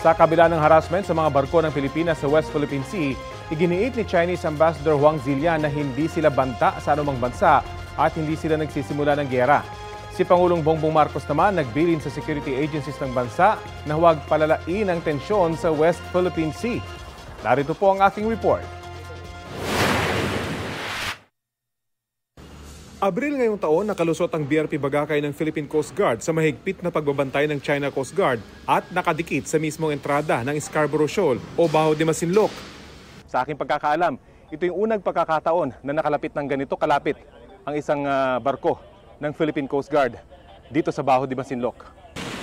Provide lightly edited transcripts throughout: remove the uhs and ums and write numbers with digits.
Sa kabila ng harassment sa mga barko ng Pilipinas sa West Philippine Sea, iginiit ni Chinese Ambassador Huang Zilian na hindi sila banta sa anumang bansa at hindi sila nagsisimula ng giyera. Si Pangulong Bongbong Marcos naman nagbilin sa security agencies ng bansa na huwag palalain ang tensyon sa West Philippine Sea. Narito po ang aking report. Abril ngayong taon, nakalusot ang BRP Bagakay ng Philippine Coast Guard sa mahigpit na pagbabantay ng China Coast Guard at nakadikit sa mismong entrada ng Scarborough Shoal o Baho de Masinloc. Sa aking pagkakaalam, ito yung unang pagkakataon na nakalapit ng ganito kalapit ang isang barko ng Philippine Coast Guard dito sa Baho de Masinloc.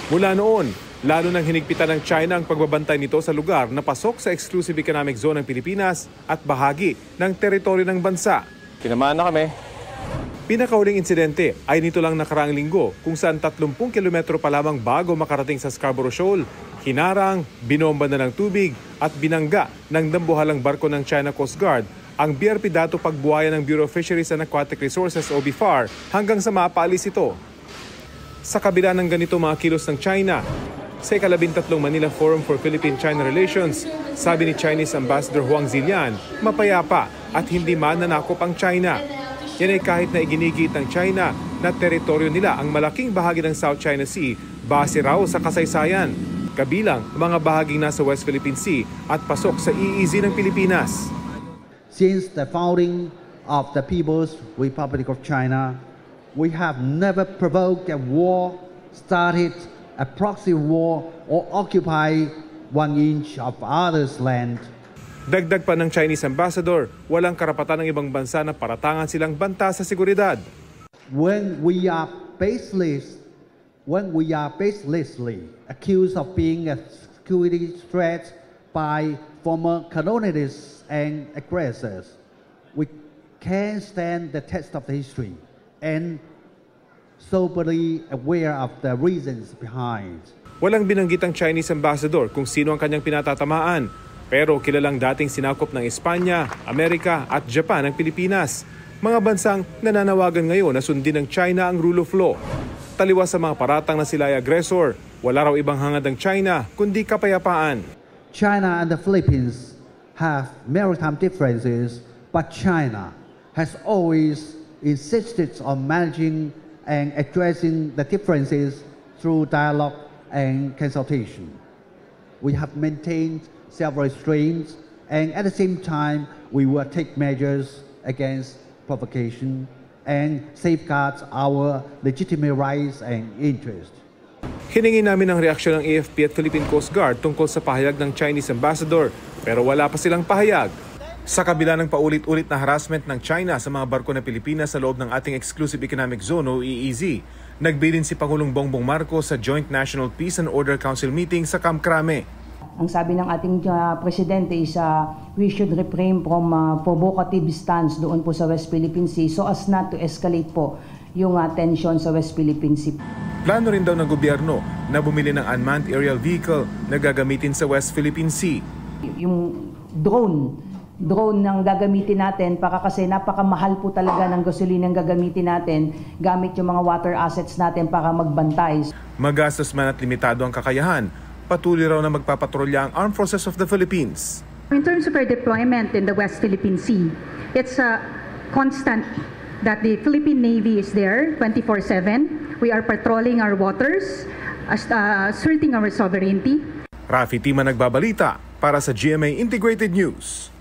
Mula noon, lalo nang hinigpitan ng China ang pagbabantay nito sa lugar na pasok sa Exclusive Economic Zone ng Pilipinas at bahagi ng teritoryo ng bansa. Tinamaan na kami. Pinakahuling insidente ay nito lang nakaraang linggo kung saan 30 kilometro pa lamang bago makarating sa Scarborough Shoal, hinarang, binomba na ng tubig at binangga ng dambuhalang barko ng China Coast Guard ang BRP Dato Pagbuhayan ng Bureau of Fisheries and Aquatic Resources o BFAR hanggang sa mapaalis ito. Sa kabila ng ganito mga kilos ng China, sa ika-13 Manila Forum for Philippine-China Relations, sabi ni Chinese Ambassador Huang Zilian, mapayapa at hindi mananakop ang China. Yan ay kahit na iginigit ng China na teritoryo nila ang malaking bahagi ng South China Sea base raw sa kasaysayan, kabilang mga bahaging nasa West Philippine Sea at pasok sa EEZ ng Pilipinas. Since the founding of the People's Republic of China, we have never provoked a war, started a proxy war, or occupied 1 inch of others' land. Dagdag pa ng Chinese Ambassador, walang karapatan ng ibang bansa na paratangan silang banta sa seguridad. When we are baselessly accused of being a security threat by former colonialists and aggressors, we can stand the test of the history and soberly aware of the reasons behind. Walang binanggit ang Chinese Ambassador kung sino ang kanyang pinatatamaan. Pero kilalang dating sinakop ng Espanya, Amerika at Japan ang Pilipinas. Mga bansang nananawagan ngayon na sundin ng China ang rule of law. Taliwas sa mga paratang na sila ay aggressor, wala raw ibang hangad ng China kundi kapayapaan. China and the Philippines have maritime differences, but China has always insisted on managing and addressing the differences through dialogue and consultation. We have maintained several restraints, and at the same time, we will take measures against provocation and safeguard our legitimate rights and interests. Hiningi namin ang reaksyon ng AFP at Philippine Coast Guard tungkol sa pahayag ng Chinese Ambassador, pero wala pa silang pahayag. Sa kabila ng paulit-ulit na harassment ng China sa mga barko ng Pilipinas sa loob ng ating Exclusive Economic Zone o EEZ, nagbilin si Pangulong Bongbong Marcos sa Joint National Peace and Order Council meeting sa Camp Crame. Ang sabi ng ating presidente is we should refrain from provocative stance doon po sa West Philippine Sea so as not to escalate po yung tension sa West Philippine Sea. Plano rin daw ng gobyerno na bumili ng unmanned aerial vehicle na gagamitin sa West Philippine Sea. Yung drone ng gagamitin natin kasi napakamahal po talaga ng gasolina ang gagamitin natin gamit yung mga water assets natin para magbantay. Magastos man at limitado ang kakayahan, patuloy raw na magpapatrolya ang Armed Forces of the Philippines. In terms of our deployment in the West Philippine Sea, it's a constant that the Philippine Navy is there 24/7. We are patrolling our waters, asserting our sovereignty. Rafi Tima nagbabalita para sa GMA Integrated News.